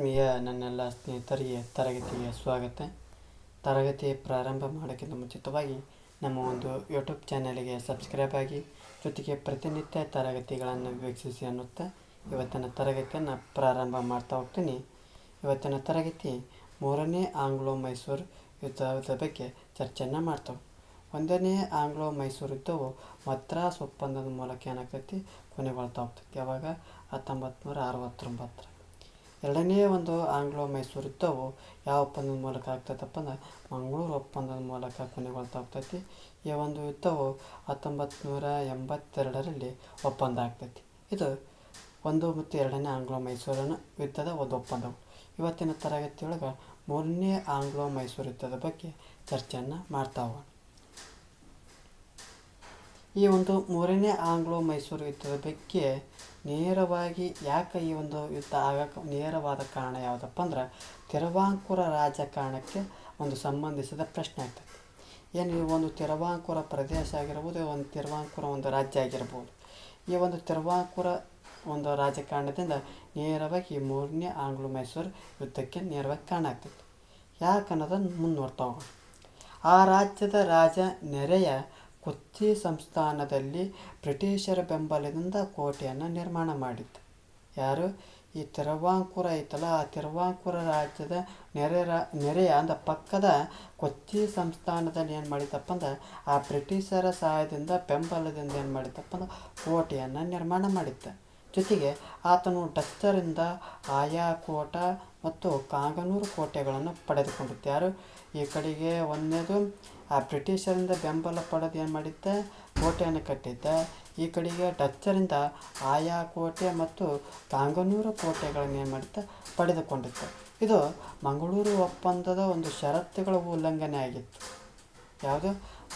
ಆತ್ಮೀಯ ನನ್ನೆಲ್ಲ ಸ್ನೇಹಿತರಿಗೆ ತರಗತಿಗೆ ಸ್ವಾಗತ. ತರಗತಿ ಪ್ರಾರಂಭ ಮಾಡೋಕ್ಕಿಂತ ಮುಂಚಿತವಾಗಿ ನಮ್ಮ ಒಂದು ಯೂಟ್ಯೂಬ್ ಚಾನಲಿಗೆ ಸಬ್ಸ್ಕ್ರೈಬ್ ಆಗಿ, ಜೊತೆಗೆ ಪ್ರತಿನಿತ್ಯ ತರಗತಿಗಳನ್ನು ವೀಕ್ಷಿಸಿ ಅನ್ನುತ್ತಾ ಇವತ್ತಿನ ತರಗತಿಯನ್ನು ಪ್ರಾರಂಭ ಮಾಡ್ತಾ ಹೋಗ್ತೀನಿ. ಇವತ್ತಿನ ತರಗತಿ 3ನೇ ಆಂಗ್ಲೋ ಮೈಸೂರು ಯುದ್ಧದ ಬಗ್ಗೆ ಚರ್ಚೆಯನ್ನು ಮಾಡ್ತಾವೆ. 1ನೇ ಆಂಗ್ಲೋ ಮೈಸೂರು ಯುದ್ಧವು ಮದ್ರಾಸ್ ಒಪ್ಪಂದದ ಮೂಲಕ ಏನಾಗ್ತೈತಿ ಕೊನೆಗೊಳ್ತಾ ಹೋಗ್ತೈತಿ. ಯಾವಾಗ 1969. 2ನೇ ಒಂದು ಆಂಗ್ಲೋ ಮೈಸೂರು ಯುದ್ಧವು ಯಾವ ಒಪ್ಪಂದದ ಮೂಲಕ ಆಗ್ತೈತಪ್ಪ ಅಂದ್ರೆ ಮಂಗಳೂರು ಒಪ್ಪಂದದ ಮೂಲಕ ಕೊನೆಗೊಳ್ತಾ ಹೋಗ್ತೈತಿ. ಈ ಒಂದು ಯುದ್ಧವು 1982ರಲ್ಲಿ ಒಪ್ಪಂದ ಆಗ್ತೈತಿ. ಇದು 1 ಮತ್ತು 2ನೇ ಆಂಗ್ಲೋ ಮೈಸೂರಿನ ಯುದ್ಧದ ಒಂದು ಒಪ್ಪಂದವು. ಇವತ್ತಿನ ತರಗತಿಯೊಳಗೆ 3ನೇ ಆಂಗ್ಲೋ ಮೈಸೂರು ಯುದ್ಧದ ಬಗ್ಗೆ ಚರ್ಚೆಯನ್ನು ಮಾಡ್ತಾ ಹೋಗೋಣ. ಈ ಒಂದು 3ನೇ ಆಂಗ್ಲೋ ಮೈಸೂರು ಯುದ್ಧದ ಬಗ್ಗೆ ನೇರವಾಗಿ ಯಾಕೆ ಈ ಒಂದು ಯುದ್ಧ ಆಗಕ್ಕೆ ನೇರವಾದ ಕಾರಣ ಯಾವುದಪ್ಪ ಅಂದ್ರೆ ತಿರುವಾಂಕೂರ ರಾಜಕಾರಣಕ್ಕೆ ಒಂದು ಸಂಬಂಧಿಸಿದ ಪ್ರಶ್ನೆ ಆಗ್ತದೆ. ಏನು ಈ ಒಂದು ತಿರುವಾಂಕೂರ ಪ್ರದೇಶ ಆಗಿರ್ಬೋದು, ಒಂದು ತಿರುವಾಂಕೂರ ಒಂದು ರಾಜ್ಯ ಆಗಿರ್ಬೋದು. ಈ ಒಂದು ತಿರುವಾಂಕೂರ ಒಂದು ರಾಜಕಾರಣದಿಂದ ನೇರವಾಗಿ 3ನೇ ಆಂಗ್ಲೋ ಮೈಸೂರು ಯುದ್ಧಕ್ಕೆ ನೇರವಾಗಿ ಕಾರಣ ಆಗ್ತೈತಿ. ಯಾಕೆ ಅನ್ನೋದನ್ನು ಮುನ್ನೋಡ್ತಾ ಹೋಗೋಣ. ಆ ರಾಜ್ಯದ ರಾಜ ನೆರೆಯ ಕೊಚ್ಚಿ ಸಂಸ್ಥಾನದಲ್ಲಿ ಬ್ರಿಟಿಷರ ಬೆಂಬಲದಿಂದ ಕೋಟೆಯನ್ನು ನಿರ್ಮಾಣ ಮಾಡಿತ್ತು. ಯಾರು? ಈ ತಿರುವಾಂಕೂರ ಐತಲ್ಲ, ಆ ತಿರುವಾಂಕೂರ ರಾಜ್ಯದ ನೆರೆಯ ಅಂದ್ರೆ ಪಕ್ಕದ ಕೊಚ್ಚಿ ಸಂಸ್ಥಾನದಲ್ಲಿ ಏನು ಮಾಡಿದ್ದಪ್ಪ ಅಂದ್ರೆ ಆ ಬ್ರಿಟಿಷರ ಸಹಾಯದಿಂದ ಬೆಂಬಲದಿಂದ ಏನು ಮಾಡಿದ್ದಪ್ಪ ಅಂದ್ರೆ ಕೋಟೆಯನ್ನು ನಿರ್ಮಾಣ ಮಾಡಿದ್ದ. ಜೊತೆಗೆ ಆತನು ಡಚ್ಚರಿಂದ ಆಯಾಕೋಟ ಮತ್ತು ಕಾಂಗನೂರು ಕೋಟೆಗಳನ್ನು ಪಡೆದುಕೊಂಡಿದ್ದ. ಯಾರು? ಈ ಕಡೆಗೆ ಒಂದನೇದು ಆ ಬ್ರಿಟಿಷರಿಂದ ಬೆಂಬಲ ಪಡೆದು ಏನು ಮಾಡಿದ್ದ ಕೋಟೆಯನ್ನು ಕಟ್ಟಿದ್ದ. ಈ ಕಡೆಗೆ ಡಚ್ಚರಿಂದ ಆಯಾಕೋಟೆ ಮತ್ತು ಕಾಂಗನೂರು ಕೋಟೆಗಳನ್ನು ಏನು ಮಾಡಿದ್ದ ಪಡೆದುಕೊಂಡಿದ್ದ. ಇದು ಮಂಗಳೂರು ಒಪ್ಪಂದದ ಒಂದು ಷರತ್ತುಗಳ ಉಲ್ಲಂಘನೆ ಆಗಿತ್ತು. ಯಾವುದು?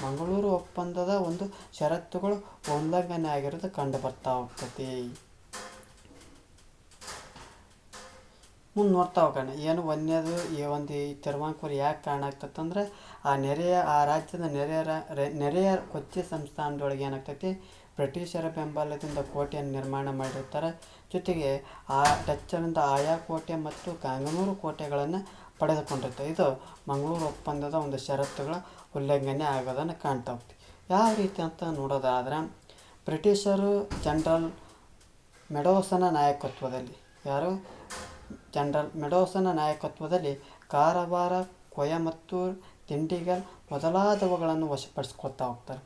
ಮಂಗಳೂರು ಒಪ್ಪಂದದ ಒಂದು ಷರತ್ತುಗಳು ಉಲ್ಲಂಘನೆ ಆಗಿರೋದು ಕಂಡು ಬರ್ತಾ ಹೋಗ್ತೈತಿ. ಮುಂದೆ ನೋಡ್ತಾ ಹೋಗೋಣ. ಏನು ಒಂದೇದು ಈ ತಿರುವಾಂಕೂರು ಯಾಕೆ ಕಾರಣ ಆಗ್ತೈತಂದ್ರೆ ಆ ರಾಜ್ಯದ ನೆರೆಯ ಕೊಚ್ಚಿ ಸಂಸ್ಥಾನದೊಳಗೆ ಏನಾಗ್ತೈತಿ ಬ್ರಿಟಿಷರ ಬೆಂಬಲದಿಂದ ಕೋಟೆಯನ್ನು ನಿರ್ಮಾಣ ಮಾಡಿರ್ತಾರೆ. ಜೊತೆಗೆ ಆ ಡಚ್ಚರಿಂದ ಆಯಾಕೋಟೆ ಮತ್ತು ಕಾಂಗನೂರು ಕೋಟೆಗಳನ್ನು ಪಡೆದುಕೊಂಡಿರ್ತಾರೆ. ಇದು ಮಂಗಳೂರು ಒಪ್ಪಂದದ ಒಂದು ಷರತ್ತುಗಳ ಉಲ್ಲಂಘನೆ ಆಗೋದನ್ನು ಕಾಣ್ತಾ ಹೋಗ್ತೀವಿ. ಯಾವ ರೀತಿ ಅಂತ ನೋಡೋದಾದ್ರೆ ಬ್ರಿಟಿಷರು ಜನರಲ್ ಮೆಡೋಸನ ನಾಯಕತ್ವದಲ್ಲಿ ಜನರಲ್ ಮೆಡೋಸನ ನಾಯಕತ್ವದಲ್ಲಿ ಕಾರವಾರ, ಕೊಯಮತ್ತೂರು, ದಿಂಡಿಗಲ್ ಮೊದಲಾದವುಗಳನ್ನು ವಶಪಡಿಸ್ಕೊಳ್ತಾ ಹೋಗ್ತಾರೆ.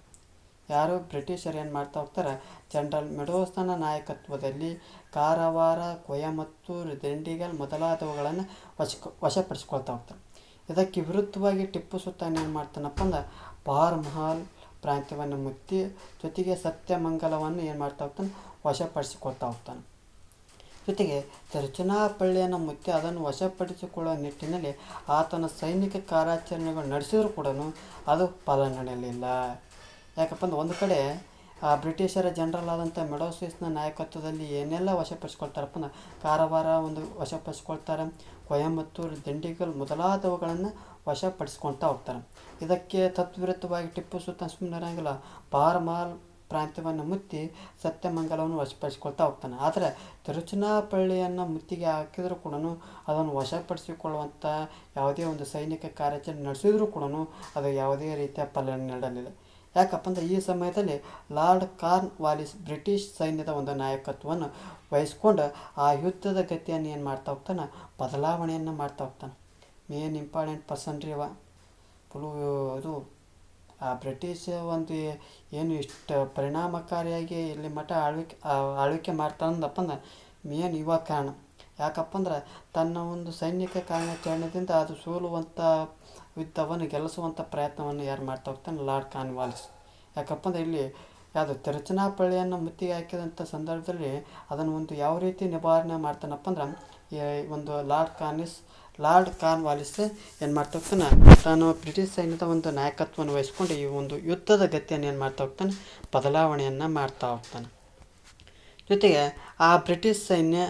ಯಾರು? ಬ್ರಿಟಿಷರು ಏನು ಮಾಡ್ತಾ ಹೋಗ್ತಾರೆ? ಜನರಲ್ ಮೆಡೋಸನ ನಾಯಕತ್ವದಲ್ಲಿ ಕಾರವಾರ, ಕೊಯಮತ್ತೂರು, ದಿಂಡಿಗಲ್ ಮೊದಲಾದವುಗಳನ್ನು ವಶಪಡಿಸ್ಕೊಳ್ತಾ ಹೋಗ್ತಾರೆ. ಇದಕ್ಕೆ ವಿರುದ್ಧವಾಗಿ ಟಿಪ್ಪು ಸುಲ್ತಾನ್ ಏನು ಮಾಡ್ತಾನಪ್ಪ ಅಂದ್ರೆ ಬಾರ್ಮಹಲ್ ಪ್ರಾಂತ್ಯವನ್ನು ಮುತ್ತಿ, ಜೊತೆಗೆ ಸತ್ಯಮಂಗಲವನ್ನು ಏನು ಮಾಡ್ತಾ ಹೋಗ್ತಾನೆ ವಶಪಡಿಸಿಕೊಳ್ತಾ ಹೋಗ್ತಾನೆ. ಜೊತೆಗೆ ತಿರುಚನಾಪಳ್ಳಿಯನ್ನು ಮುತ್ತಿ ಅದನ್ನು ವಶಪಡಿಸಿಕೊಳ್ಳುವ ನಿಟ್ಟಿನಲ್ಲಿ ಆತನ ಸೈನಿಕ ಕಾರ್ಯಾಚರಣೆಗಳು ನಡೆಸಿದರೂ ಕೂಡ ಅದು ಫಲ ನಡೆಯಲಿಲ್ಲ. ಯಾಕಪ್ಪ ಅಂದ್ರೆ ಒಂದು ಕಡೆ ಆ ಬ್ರಿಟಿಷರ ಜನರಲ್ ಆದಂಥ ಮೆಡೋಸಿಸ್ನ ನಾಯಕತ್ವದಲ್ಲಿ ಏನೆಲ್ಲ ವಶಪಡಿಸ್ಕೊಳ್ತಾರಪ್ಪ ಅಂದ್ರೆ ಕಾರವಾರ ಒಂದು ವಶಪಡಿಸ್ಕೊಳ್ತಾರೆ, ಕೊಯಮತ್ತೂರು, ದಿಂಡಿಗಲ್ ಮೊದಲಾದವುಗಳನ್ನು ವಶಪಡಿಸ್ಕೊಳ್ತಾ ಹೋಗ್ತಾರೆ. ಇದಕ್ಕೆ ತದ್ವಿರುದ್ಧವಾಗಿ ಟಿಪ್ಪು ಸುಲ್ತಾನ್ ಸುಮ್ಮನಿರಂಗಿಲ್ಲ, ಬಾರ್ಮಹಲ್ ಪ್ರಾಂತ್ಯವನ್ನು ಮುತ್ತಿ ಸತ್ಯಮಂಗಲವನ್ನು ವಶಪಡಿಸ್ಕೊಳ್ತಾ ಹೋಗ್ತಾನೆ. ಆದರೆ ತಿರುಚನಾಪಳ್ಳಿಯನ್ನು ಮುತ್ತಿಗೆ ಹಾಕಿದರೂ ಕೂಡ ಅದನ್ನು ವಶಪಡಿಸಿಕೊಳ್ಳುವಂಥ ಯಾವುದೇ ಒಂದು ಸೈನಿಕ ಕಾರ್ಯಾಚರಣೆ ನಡೆಸಿದರೂ ಕೂಡ ಅದು ಯಾವುದೇ ರೀತಿಯ ಫಲ ನೀಡಲಿಲ್ಲ. ಯಾಕಪ್ಪ ಅಂದರೆ ಈ ಸಮಯದಲ್ಲಿ ಲಾರ್ಡ್ ಕಾರ್ನ್ ವಾಲಿಸ್ ಬ್ರಿಟಿಷ್ ಸೈನ್ಯದ ಒಂದು ನಾಯಕತ್ವವನ್ನು ವಹಿಸ್ಕೊಂಡು ಆ ಯುದ್ಧದ ಗತಿಯನ್ನು ಏನು ಮಾಡ್ತಾ ಹೋಗ್ತಾನೆ ಬದಲಾವಣೆಯನ್ನು ಮಾಡ್ತಾ ಹೋಗ್ತಾನೆ. ಮೇನ್ ಇಂಪಾರ್ಟೆಂಟ್ ಪರ್ಸನ್ ರೀ ಇದು ಆ ಬ್ರಿಟಿಷ್ ಒಂದು ಏನು ಇಷ್ಟು ಪರಿಣಾಮಕಾರಿಯಾಗಿ ಇಲ್ಲಿ ಮಠ ಆಳ್ವಿಕೆ ಮಾಡ್ತಾನಂದಪ್ಪ ಅಂದ್ರೆ ಮೇನ್ ಯುವ ಕಾರಣ. ಯಾಕಪ್ಪ ಅಂದ್ರೆ ತನ್ನ ಒಂದು ಸೈನಿಕ ಕಾರ್ಯಾಚರಣೆಯಿಂದ ಅದು ಸೋಲುವಂಥ ಯುದ್ಧವನ್ನು ಗೆಲ್ಲಿಸುವಂಥ ಪ್ರಯತ್ನವನ್ನು ಯಾರು ಮಾಡ್ತಾ ಹೋಗ್ತಾನೆ? Lord corn Wallis. ಯಾಕಪ್ಪ ಅಂದ್ರೆ ಇಲ್ಲಿ ಯಾವುದು ತಿರುಚನಾಪಳ್ಳಿಯನ್ನು ಮುತ್ತಿಗೆ ಹಾಕಿದಂಥ ಸಂದರ್ಭದಲ್ಲಿ ಅದನ್ನು ಒಂದು ಯಾವ ರೀತಿ ನಿವಾರಣೆ ಮಾಡ್ತಾನಪ್ಪ ಅಂದ್ರೆ ಈ ಒಂದು ಲಾರ್ಡ್ ಕಾರ್ನ್ ವಾಲಿಸ್ ಏನು ಮಾಡ್ತಾ ಹೋಗ್ತಾನೆ ತಾನು ಬ್ರಿಟಿಷ್ ಸೈನ್ಯದ ಒಂದು ನಾಯಕತ್ವವನ್ನು ವಹಿಸ್ಕೊಂಡು ಈ ಒಂದು ಯುದ್ಧದ ಗತಿಯನ್ನು ಏನು ಮಾಡ್ತಾ ಹೋಗ್ತಾನೆ ಬದಲಾವಣೆಯನ್ನು ಮಾಡ್ತಾ ಹೋಗ್ತಾನೆ. ಜೊತೆಗೆ ಆ ಬ್ರಿಟಿಷ್ ಸೈನ್ಯ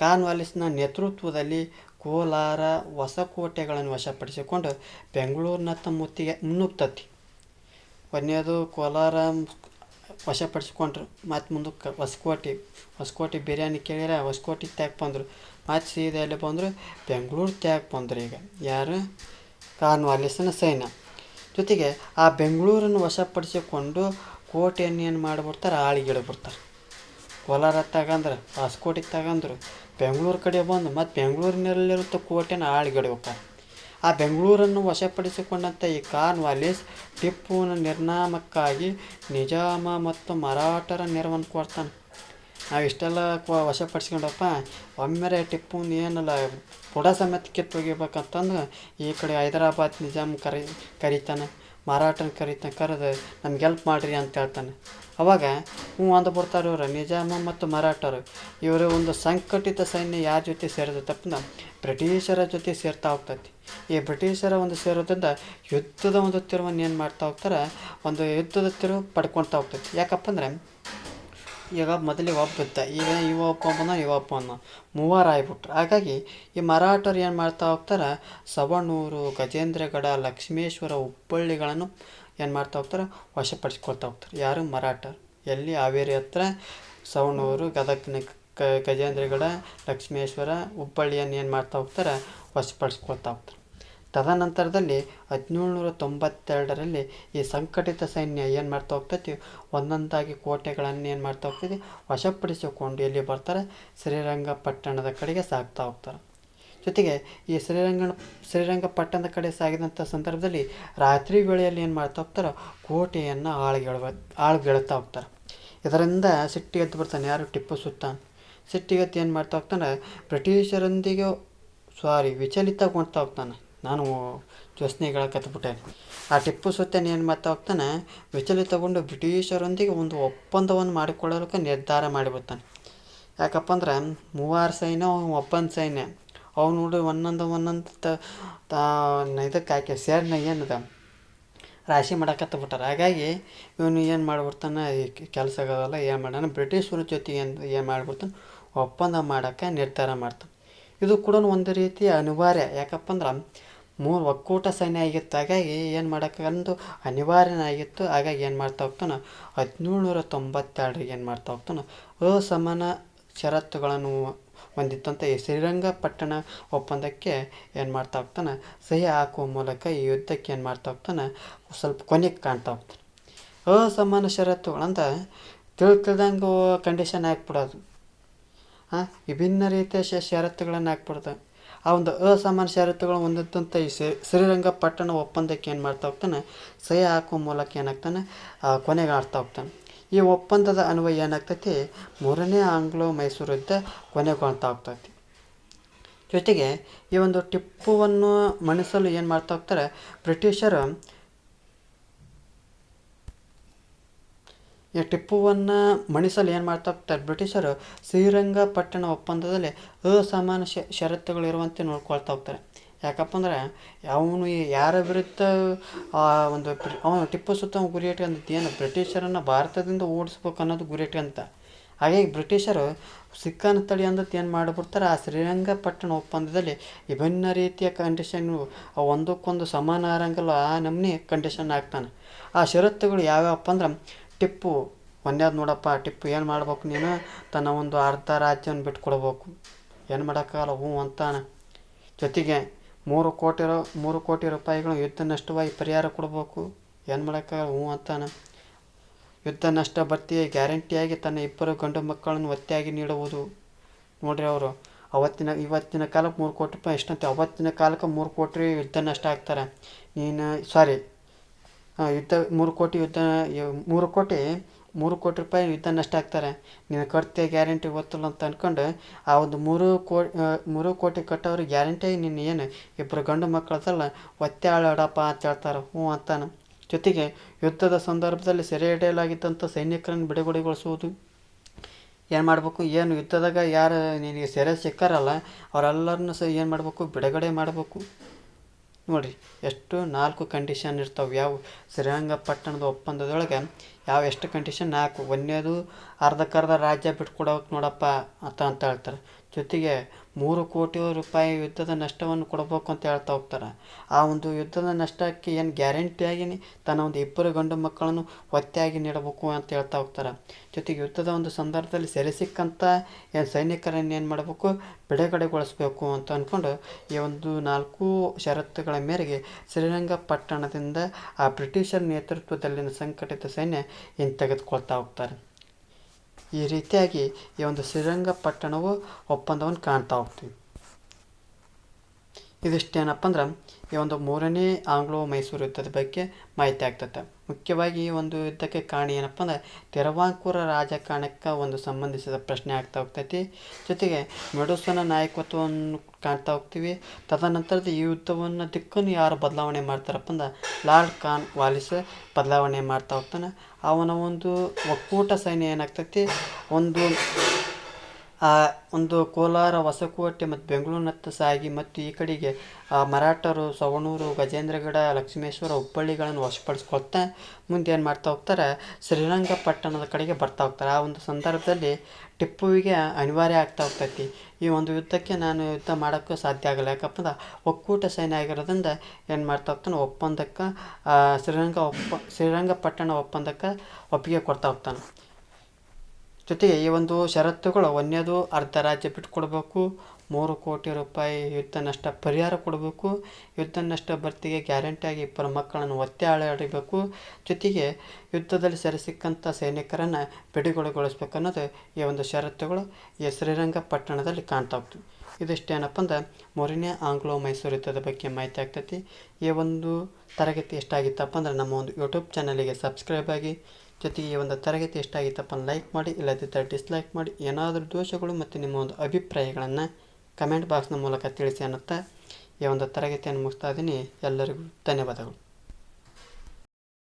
ಕಾರ್ನ್ ವಾಲಿಸ್ನ ನೇತೃತ್ವದಲ್ಲಿ ಕೋಲಾರ, ಹೊಸಕೋಟೆಗಳನ್ನು ವಶಪಡಿಸಿಕೊಂಡು ಬೆಂಗಳೂರಿನತ್ತ ಮುನ್ನುಗ್ತತಿ. ಒಂದನೇದು ಕೋಲಾರ ವಶಪಡಿಸ್ಕೊಂಡ್ರು, ಮತ್ತು ಮುಂದಕ್ಕೆ ಹೊಸಕೋಟೆ ಬಿರಿಯಾನಿ ಕೇಳಿರ ಹೊಸಕೋಟೆಗೆ ಬಂದರು. ಮತ್ತು ಸೀದಾ ಎಲ್ಲಿ ಬಂದರು, ಬೆಂಗಳೂರು ತ್ಯಾಗ ಬಂದರು. ಈಗ ಯಾರು? ಕಾರ್ನ್ವಾಲಿಸನ ಸೈನ್ಯ. ಜೊತೆಗೆ ಆ ಬೆಂಗಳೂರನ್ನು ವಶಪಡಿಸಿಕೊಂಡು ಕೋಟೆಯನ್ನು ಏನು ಮಾಡಿಬಿಡ್ತಾರೆ, ಆಳಿಗಿಡ್ಬಿಡ್ತಾರೆ. ಕೋಲಾರ ತಗಂದ್ರೆ, ಹೊಸಕೋಟೆ ತಗಂದ್ರು, ಬೆಂಗಳೂರು ಕಡೆ ಬಂದು ಮತ್ತು ಬೆಂಗಳೂರಿನಲ್ಲಿರುತ್ತ ಕೋಟೆನ ಆಳಿಗಿಡ್ಬೇಕಾರೆ ಆ ಬೆಂಗಳೂರನ್ನು ವಶಪಡಿಸಿಕೊಂಡಂಥ ಈ ಕಾರ್ನ್ವಾಲಿಸ್ ಟಿಪ್ಪುವಿನ ನಿರ್ನಾಮಕ್ಕಾಗಿ ನಿಜಾಮ ಮತ್ತು ಮರಾಠರ ನೆರವನ್ನು ಕೊಡ್ತಾನೆ. ನಾವು ಇಷ್ಟೆಲ್ಲ ವಶಪಡಿಸ್ಕೊಂಡಪ್ಪ, ಒಮ್ಮೆರೆ ಟಿಪ್ಪುನ ಏನಲ್ಲ ಬುಡ ಸಮೇತ ಕಿತ್ತೊಗಿಬೇಕಂತಂದು ಈ ಕಡೆ ಹೈದರಾಬಾದ್ ನಿಜಾಮ್ ಕರೀತಾನೆ, ಮರಾಠನ ಕರೆದು ನಮ್ಗೆ ಹೆಲ್ಪ್ ಮಾಡಿರಿ ಅಂತ ಹೇಳ್ತಾನೆ. ಅವಾಗ ಅಂದ್ಬಿಡ್ತಾರೆ ಇವರು ನಿಜಾಮ ಮತ್ತು ಮರಾಠರು. ಇವರು ಒಂದು ಸಂಘಟಿತ ಸೈನ್ಯ ಯಾರ ಜೊತೆ ಸೇರಿದತ್ತಪ್ಪ, ಬ್ರಿಟಿಷರ ಜೊತೆ ಸೇರ್ತಾ ಹೋಗ್ತೈತಿ. ಈ ಬ್ರಿಟಿಷರ ಒಂದು ಸೇರೋದ್ರಿಂದ ಯುದ್ಧದ ಒಂದು ತಿರುವನ್ನು ಏನು ಮಾಡ್ತಾ ಹೋಗ್ತಾರೆ, ಒಂದು ಯುದ್ಧದ ತಿರುವು ಪಡ್ಕೊಳ್ತಾ ಹೋಗ್ತೈತಿ. ಯಾಕಪ್ಪ ಅಂದರೆ ಈಗ ಮೊದಲಿಗೆ ಒಬ್ಬ ಇದ್ದ, ಈಗ ಇವೊಬ್ಬನ ಮೂವರು ಆಗಿಬಿಟ್ರು. ಹಾಗಾಗಿ ಈ ಮರಾಠರು ಏನು ಮಾಡ್ತಾ ಹೋಗ್ತಾರೆ, ಸವಣೂರು, ಗಜೇಂದ್ರಗಡ, ಲಕ್ಷ್ಮೇಶ್ವರ, ಹುಬ್ಬಳ್ಳಿಗಳನ್ನು ಏನು ಮಾಡ್ತಾ ಹೋಗ್ತಾರೆ, ವಶಪಡಿಸ್ಕೊಳ್ತಾ ಹೋಗ್ತಾರೆ. ಯಾರು? ಮರಾಠರು. ಎಲ್ಲಿ? ಹಾವೇರಿ ಹತ್ರ ಸವಣೂರು, ಗದಗಿನ ಗಜೇಂದ್ರಗಡ, ಲಕ್ಷ್ಮೇಶ್ವರ, ಹುಬ್ಬಳ್ಳಿಯನ್ನು ಏನು ಮಾಡ್ತಾ ಹೋಗ್ತಾರೆ, ವಶಪಡಿಸ್ಕೊಳ್ತಾ ಹೋಗ್ತಾರೆ. ತದನಂತರದಲ್ಲಿ 1792ರಲ್ಲಿ ಈ ಸಂಘಟಿತ ಸೈನ್ಯ ಏನು ಮಾಡ್ತಾ ಹೋಗ್ತೈತಿ, ಒಂದೊಂದಾಗಿ ಕೋಟೆಗಳನ್ನು ಏನು ಮಾಡ್ತಾ ಹೋಗ್ತೈತಿ, ವಶಪಡಿಸಿಕೊಂಡು ಎಲ್ಲಿ ಬರ್ತಾರೆ, ಶ್ರೀರಂಗಪಟ್ಟಣದ ಕಡೆಗೆ ಸಾಗ್ತಾ ಹೋಗ್ತಾರೆ. ಜೊತೆಗೆ ಈ ಶ್ರೀರಂಗಪಟ್ಟಣದ ಕಡೆ ಸಾಗಿದಂಥ ಸಂದರ್ಭದಲ್ಲಿ ರಾತ್ರಿ ವೇಳೆಯಲ್ಲಿ ಏನು ಮಾಡ್ತಾ ಹೋಗ್ತಾರೆ, ಕೋಟೆಯನ್ನು ಆಳುಗೆಳ್ತಾ ಹೋಗ್ತಾರೆ. ಇದರಿಂದ ಸಿಟ್ಟಿಗೆದ್ದು ಬರ್ತಾನೆ ಯಾರು? ಟಿಪ್ಪು ಸುಲ್ತಾನ್. ಸಿಟ್ಟಿಗೆದ್ದು ಏನು ಮಾಡ್ತಾ ಹೋಗ್ತಾನೆ, ಬ್ರಿಟಿಷರೊಂದಿಗೆ ವಿಚಲಿತಗೊಳ್ತಾ ಹೋಗ್ತಾನೆ. ನಾನು ಯೋಚನೆಗಳ ಕತ್ಬಿಟ್ಟೆ. ಆ ಟಿಪ್ಪು ಸುಲ್ತಾನ್ ಏನು ಮಾಡ್ತಾ ಹೋಗ್ತಾನೆ, ವಿಚಲಿತಗೊಂಡು ಬ್ರಿಟಿಷರೊಂದಿಗೆ ಒಂದು ಒಪ್ಪಂದವನ್ನು ಮಾಡಿಕೊಳ್ಳಲಿಕ್ಕೆ ನಿರ್ಧಾರ ಮಾಡಿಬಿಡ್ತಾನೆ. ಯಾಕಪ್ಪ ಅಂದ್ರೆ 3 ಸೈನ್ಯ, ಒಬ್ಬನ ಸೈನ್ಯ, ಅವ್ನು ನೋಡಿ ಒಂದೊಂದು ಇದಕ್ಕೆ ಹಾಕಿ ಸೇರಿನ ಏನದ ರಾಶಿ ಮಾಡಕತ್ತಬಿಟ್ಟಾರೆ. ಹಾಗಾಗಿ ಇವನು ಏನು ಮಾಡಿಬಿಡ್ತಾನೆ, ಈ ಕೆಲಸಗಳೆಲ್ಲ ಏನು ಮಾಡೋಣ, ಬ್ರಿಟಿಷರ ಜೊತೆಗೆ ಏನು ಮಾಡಿಬಿಡ್ತಾನೆ, ಒಪ್ಪಂದ ಮಾಡೋಕ್ಕೆ ನಿರ್ಧಾರ ಮಾಡ್ತಾನೆ. ಇದು ಕೂಡ ಒಂದು ರೀತಿಯ ಅನಿವಾರ್ಯ. ಯಾಕಪ್ಪ ಅಂದ್ರೆ 3 ಒಕ್ಕೂಟ ಸೈನ್ಯ ಆಗಿತ್ತು. ಹಾಗಾಗಿ ಏನು ಮಾಡೋಕ್ಕಂದು ಅನಿವಾರ್ಯನ ಆಗಿತ್ತು. ಹಾಗಾಗಿ ಏನು ಮಾಡ್ತಾ ಹೋಗ್ತಾನೆ, 1792ರಿಗೆ ಏನು ಮಾಡ್ತಾ ಹೋಗ್ತಾನೆ, ಅಸಮಾನ ಷರತ್ತುಗಳನ್ನು ಹೊಂದಿತ್ತಂತ ಈ ಶ್ರೀರಂಗಪಟ್ಟಣ ಒಪ್ಪಂದಕ್ಕೆ ಏನು ಮಾಡ್ತಾ ಹೋಗ್ತಾನೆ, ಸಹಿ ಹಾಕುವ ಮೂಲಕ ಈ ಯುದ್ಧಕ್ಕೆ ಏನು ಮಾಡ್ತಾ ಹೋಗ್ತಾನೆ, ಸ್ವಲ್ಪ ಕೊನೆಗೆ ಕಾಣ್ತಾ ಹೋಗ್ತಾನೆ. ಅಸಮಾನ ಷರತ್ತುಗಳಂತ ತಿಳ್ದಂಗೆ ಕಂಡೀಷನ್ ಹಾಕ್ಬಿಡೋದು, ವಿಭಿನ್ನ ರೀತಿಯ ಷರತ್ತುಗಳನ್ನು ಹಾಕ್ಬಿಡ್ದು. ಆ ಒಂದು ಅಸಮಾನ ಷರತ್ತುಗಳು ಹೊಂದಿದ್ದಂಥ ಈ ಶ್ರೀರಂಗಪಟ್ಟಣ ಒಪ್ಪಂದಕ್ಕೆ ಏನು ಮಾಡ್ತಾ ಹೋಗ್ತಾನೆ, ಸಹಿ ಹಾಕುವ ಮೂಲಕ ಏನಾಗ್ತಾನೆ, ಕೊನೆಗೆ ಆಡ್ತಾ ಹೋಗ್ತಾನೆ. ಈ ಒಪ್ಪಂದದ ಅನ್ವಯ ಏನಾಗ್ತೈತಿ, 3ನೇ ಆಂಗ್ಲೋ ಮೈಸೂರು ಯುದ್ಧ ಕೊನೆಗೊಳ್ತಾ ಹೋಗ್ತೈತಿ. ಜೊತೆಗೆ ಈ ಒಂದು ಟಿಪ್ಪುವನ್ನು ಮಣಿಸಲು ಏನು ಮಾಡ್ತಾ ಹೋಗ್ತಾರೆ, ಟಿಪ್ಪುವನ್ನು ಮಣಿಸಲು ಏನು ಮಾಡ್ತಾ ಹೋಗ್ತಾರೆ ಬ್ರಿಟಿಷರು, ಶ್ರೀರಂಗಪಟ್ಟಣ ಒಪ್ಪಂದದಲ್ಲಿ ಅಸಮಾನ ಷರತ್ತುಗಳು ಇರುವಂತೆ ನೋಡ್ಕೊಳ್ತಾ ಹೋಗ್ತಾರೆ. ಯಾಕಪ್ಪ ಅಂದ್ರೆ ಅವನು ಯಾರ ವಿರುದ್ಧ ಅವನು ಟಿಪ್ಪು ಸುಲ್ತಾನ್ ಗುರಿ ಇಟ್ಕೊಂಡಿದ್ದು ಏನು, ಬ್ರಿಟಿಷರನ್ನು ಭಾರತದಿಂದ ಓಡಿಸ್ಬೇಕು ಅನ್ನೋದು ಗುರಿ ಇಟ್ಕೊಂತ. ಹಾಗಾಗಿ ಬ್ರಿಟಿಷರು ಸಿಕ್ಕನ ತಳಿ ಅಂದದ್ದು ಏನು ಮಾಡಿಬಿಡ್ತಾರೆ, ಆ ಶ್ರೀರಂಗಪಟ್ಟಣ ಒಪ್ಪಂದದಲ್ಲಿ ವಿಭಿನ್ನ ರೀತಿಯ ಕಂಡೀಷನ್ ಒಂದಕ್ಕೊಂದು ಸಮಾನ ಆರಂಗಲ್ಲ ಆ ನಮೂನಿ ಕಂಡೀಷನ್ ಹಾಕ್ತಾನೆ. ಆ ಷರತ್ತುಗಳು ಯಾವ್ಯಾವಪ್ಪ ಅಂದ್ರೆ, ಟಿಪ್ಪು ಒಂದೇದು ನೋಡಪ್ಪ, ಟಿಪ್ಪು ಏನು ಮಾಡ್ಬೇಕು, ನೀನು ತನ್ನ ಒಂದು ಅರ್ಧ ರಾಜ್ಯವನ್ನು ಬಿಟ್ಕೊಡ್ಬೇಕು, ಏನು ಮಾಡೋಕ್ಕಾಗಲ್ಲ, ಅಂತಾನೆ. ಜೊತೆಗೆ 3 ಕೋಟಿ ರೂಪಾಯಿಗಳು ಯುದ್ಧ ನಷ್ಟವಾಗಿ ಪರಿಹಾರ ಕೊಡಬೇಕು, ಏನು ಮಾಡೋಕ್ಕಾಗಲ್ಲ, ಅಂತಾನೆ. ಯುದ್ಧ ನಷ್ಟ ಭರ್ತಿ ಗ್ಯಾರಂಟಿಯಾಗಿ ತನ್ನ 2 ಗಂಡು ಮಕ್ಕಳನ್ನು ಒತ್ತೆಯಾಗಿ ನೀಡುವುದು. ನೋಡ್ರಿ, ಅವರು ಇವತ್ತಿನ ಕಾಲಕ್ಕೆ 3 ಕೋಟಿ ರೂಪಾಯಿ ಎಷ್ಟಂತೆ, ಅವತ್ತಿನ ಕಾಲಕ್ಕೆ 3 ಕೋಟಿ ಯುದ್ಧ ನಷ್ಟ ಆಗ್ತಾರೆ. ಯುದ್ಧ 3 ಕೋಟಿ ರೂಪಾಯಿ ಯುದ್ಧ ನಷ್ಟ ಆಗ್ತಾರೆ. ನೀನು ಕಟ್ತೀಯ ಗ್ಯಾರಂಟಿ ಗೊತ್ತಿಲ್ಲ ಅಂತ ಅಂದ್ಕೊಂಡು ಆ ಒಂದು 3 ಕೋಟಿ ಕಟ್ಟೋರಿಗೆ ಗ್ಯಾರಂಟಿಯಾಗಿ ನೀನು ಏನು 2 ಗಂಡು ಮಕ್ಕಳದಲ್ಲ ಒತ್ತೆ ಆಳಾಡಪ್ಪ ಅಂತ ಹೇಳ್ತಾರೆ, ಅಂತಾನೆ. ಜೊತೆಗೆ ಯುದ್ಧದ ಸಂದರ್ಭದಲ್ಲಿ ಸೆರೆ ಹಿಡಿಯಲಾಗಿದ್ದಂಥ ಸೈನಿಕರನ್ನು ಬಿಡುಗಡೆಗೊಳಿಸುವುದು. ಏನು ಮಾಡಬೇಕು, ಏನು ಯುದ್ಧದಾಗ ಯಾರು ನಿನಗೆ ಸೆರೆ ಸಿಕ್ಕಾರಲ್ಲ ಅವರೆಲ್ಲರನ್ನು ಏನು ಮಾಡಬೇಕು, ಬಿಡುಗಡೆ ಮಾಡಬೇಕು. ನೋಡಿರಿ, ಎಷ್ಟು 4 ಕಂಡೀಷನ್ ಇರ್ತಾವೆ. ಯಾವ ಶ್ರೀರಂಗಪಟ್ಟಣದ ಒಪ್ಪಂದದೊಳಗೆ ಎಷ್ಟು ಕಂಡೀಷನ್ 4. ಒಂದೇದು ಅರ್ಧಕ್ಕರ್ಧ ರಾಜ್ಯ ಬಿಟ್ಕೊಡೋಕೆ ನೋಡಪ್ಪ ಅಂತ ಹೇಳ್ತಾರೆ. ಜೊತೆಗೆ 3 ಕೋಟಿ ರೂಪಾಯಿ ಯುದ್ಧದ ನಷ್ಟವನ್ನು ಕೊಡಬೇಕು ಅಂತ ಹೇಳ್ತಾ ಹೋಗ್ತಾರೆ. ಆ ಒಂದು ಯುದ್ಧದ ನಷ್ಟಕ್ಕೆ ಏನು ಗ್ಯಾರಂಟಿಯಾಗಿ ತನ್ನ ಒಂದು 2 ಗಂಡು ಮಕ್ಕಳನ್ನು ಒತ್ತೆಯಾಗಿ ನೀಡಬೇಕು ಅಂತ ಹೇಳ್ತಾ ಹೋಗ್ತಾರೆ. ಜೊತೆಗೆ ಯುದ್ಧದ ಒಂದು ಸಂದರ್ಭದಲ್ಲಿ ಸೆರೆ ಸಿಕ್ಕಂಥ ಏನು ಸೈನಿಕರನ್ನು ಏನು ಮಾಡಬೇಕು, ಬಿಡುಗಡೆಗೊಳಿಸಬೇಕು ಅಂತ ಅಂದ್ಕೊಂಡು ಈ ಒಂದು 4 ಷರತ್ತುಗಳ ಮೇರೆಗೆ ಶ್ರೀರಂಗಪಟ್ಟಣದಿಂದ ಆ ಬ್ರಿಟಿಷರ ನೇತೃತ್ವದಲ್ಲಿನ ಸಂಘಟಿತ ಸೈನ್ಯ ತೆಗೆದುಕೊಳ್ತಾ ಹೋಗ್ತಾರೆ. ಈ ರೀತಿಯಾಗಿ ಈ ಒಂದು ಶ್ರೀರಂಗಪಟ್ಟಣವು ಒಪ್ಪಂದವನ್ನು ಕಾಣ್ತಾ ಹೋಗ್ತೀವಿ. ಇದಿಷ್ಟೇನಪ್ಪ ಅಂದ್ರೆ ಈ ಒಂದು 3ನೇ ಆಂಗ್ಲೋ ಮೈಸೂರು ಯುದ್ಧದ ಬಗ್ಗೆ ಮಾಹಿತಿ ಆಗ್ತದೆ. ಮುಖ್ಯವಾಗಿ ಈ ಒಂದು ಯುದ್ಧಕ್ಕೆ ಕಾರಣ ಏನಪ್ಪ ಅಂದ್ರೆ ತಿರುವಾಂಕೂರ ರಾಜಕಾರಣಕ್ಕೆ ಒಂದು ಸಂಬಂಧಿಸಿದ ಪ್ರಶ್ನೆ ಆಗ್ತಾ ಹೋಗ್ತೈತಿ. ಜೊತೆಗೆ ಮೆಡುಸನ ನಾಯಕತ್ವವನ್ನು ಕಾಣ್ತಾ ಹೋಗ್ತೀವಿ. ತದನಂತರದ ಈ ಯುದ್ಧವನ್ನು ದಿಕ್ಕನ್ನು ಯಾರು ಬದಲಾವಣೆ ಮಾಡ್ತಾರಪ್ಪ ಅಂದ್ರೆ ಲಾರ್ಡ್ ಕಾರ್ನ್ ವಾಲಿಸ್ ಬದಲಾವಣೆ ಮಾಡ್ತಾ ಹೋಗ್ತಾನೆ. ಅವನ ಒಂದು ಒಕ್ಕೂಟ ಸೈನ್ಯ ಏನಾಗ್ತೈತಿ, ಒಂದು ಕೋಲಾರ, ಹೊಸಕೋಟೆ ಮತ್ತು ಬೆಂಗಳೂರಿನತ್ತ ಸಾಗಿ ಮತ್ತು ಈ ಕಡೆಗೆ ಮರಾಠರು ಸವಣೂರು, ಗಜೇಂದ್ರಗಡ, ಲಕ್ಷ್ಮೇಶ್ವರ, ಹುಬ್ಬಳ್ಳಿಗಳನ್ನು ವಶಪಡಿಸ್ಕೊಳ್ತಾ ಮುಂದೆ ಏನು ಮಾಡ್ತಾ ಹೋಗ್ತಾರೆ, ಶ್ರೀರಂಗಪಟ್ಟಣದ ಕಡೆಗೆ ಬರ್ತಾ ಹೋಗ್ತಾರೆ. ಆ ಒಂದು ಸಂದರ್ಭದಲ್ಲಿ ಟಿಪ್ಪುವಿಗೆ ಅನಿವಾರ್ಯ ಆಗ್ತಾ ಹೋಗ್ತೈತಿ, ಈ ಒಂದು ಯುದ್ಧಕ್ಕೆ ನಾನು ಯುದ್ಧ ಮಾಡೋಕ್ಕೂ ಸಾಧ್ಯ ಆಗಲ್ಲ. ಯಾಕಪ್ಪ ಅಂದ್ರೆ ಒಕ್ಕೂಟ ಸೈನ್ಯ ಆಗಿರೋದ್ರಿಂದ ಏನು ಮಾಡ್ತಾ ಹೋಗ್ತಾನೆ, ಒಪ್ಪಂದಕ್ಕೆ ಶ್ರೀರಂಗಪಟ್ಟಣ ಒಪ್ಪಂದಕ್ಕೆ ಒಪ್ಪಿಗೆ ಕೊಡ್ತಾ ಹೋಗ್ತಾನೆ. ಜೊತೆಗೆ ಈ ಒಂದು ಷರತ್ತುಗಳು ಒಂದೇದು ಅರ್ಧ ರಾಜ್ಯ ಬಿಟ್ಟುಕೊಡ್ಬೇಕು, 3 ಕೋಟಿ ರೂಪಾಯಿ ಯುದ್ಧ ನಷ್ಟ ಪರಿಹಾರ ಕೊಡಬೇಕು, ಯುದ್ಧ ನಷ್ಟ ಭರ್ತಿಗೆ ಗ್ಯಾರಂಟಿಯಾಗಿ 2 ಮಕ್ಕಳನ್ನು ಒತ್ತೆ ಆಳಾಡಬೇಕು, ಜೊತೆಗೆ ಯುದ್ಧದಲ್ಲಿ ಸೆರೆ ಸಿಕ್ಕಂಥ ಸೈನಿಕರನ್ನು ಬಿಡುಗಡೆಗೊಳಿಸ್ಬೇಕು ಅನ್ನೋದು ಈ ಒಂದು ಷರತ್ತುಗಳು ಈ ಶ್ರೀರಂಗಪಟ್ಟಣದಲ್ಲಿ ಕಾಣ್ತಾ ಹೋಗ್ತೀವಿ. ಇದಿಷ್ಟೇನಪ್ಪ ಅಂದ್ರೆ 3ನೇ ಆಂಗ್ಲೋ ಮೈಸೂರು ಯುದ್ಧದ ಬಗ್ಗೆ ಮಾಹಿತಿ ಆಗ್ತೈತಿ. ಈ ಒಂದು ತರಗತಿ ಎಷ್ಟಾಗಿತ್ತಪ್ಪ ಅಂದ್ರೆ ನಮ್ಮ ಒಂದು ಯೂಟ್ಯೂಬ್ ಚಾನಲಿಗೆ ಸಬ್ಸ್ಕ್ರೈಬ್ ಆಗಿ. ಜೊತೆಗೆ ಈ ಒಂದು ತರಗತಿ ಎಷ್ಟಾಗಿತ್ತಪ್ಪ ಲೈಕ್ ಮಾಡಿ, ಇಲ್ಲದಿದ್ದರೆ ಡಿಸ್ಲೈಕ್ ಮಾಡಿ. ಏನಾದರೂ ದೋಷಗಳು ಮತ್ತು ನಿಮ್ಮ ಒಂದು ಅಭಿಪ್ರಾಯಗಳನ್ನು ಕಮೆಂಟ್ ಬಾಕ್ಸ್ನ ಮೂಲಕ ತಿಳಿಸಿ ಅನ್ನುತ್ತಾ ಈ ಒಂದು ತರಗತಿಯನ್ನು ಮುಗಿಸ್ತಾ ಇದ್ದೀನಿ. ಎಲ್ಲರಿಗೂ ಧನ್ಯವಾದಗಳು.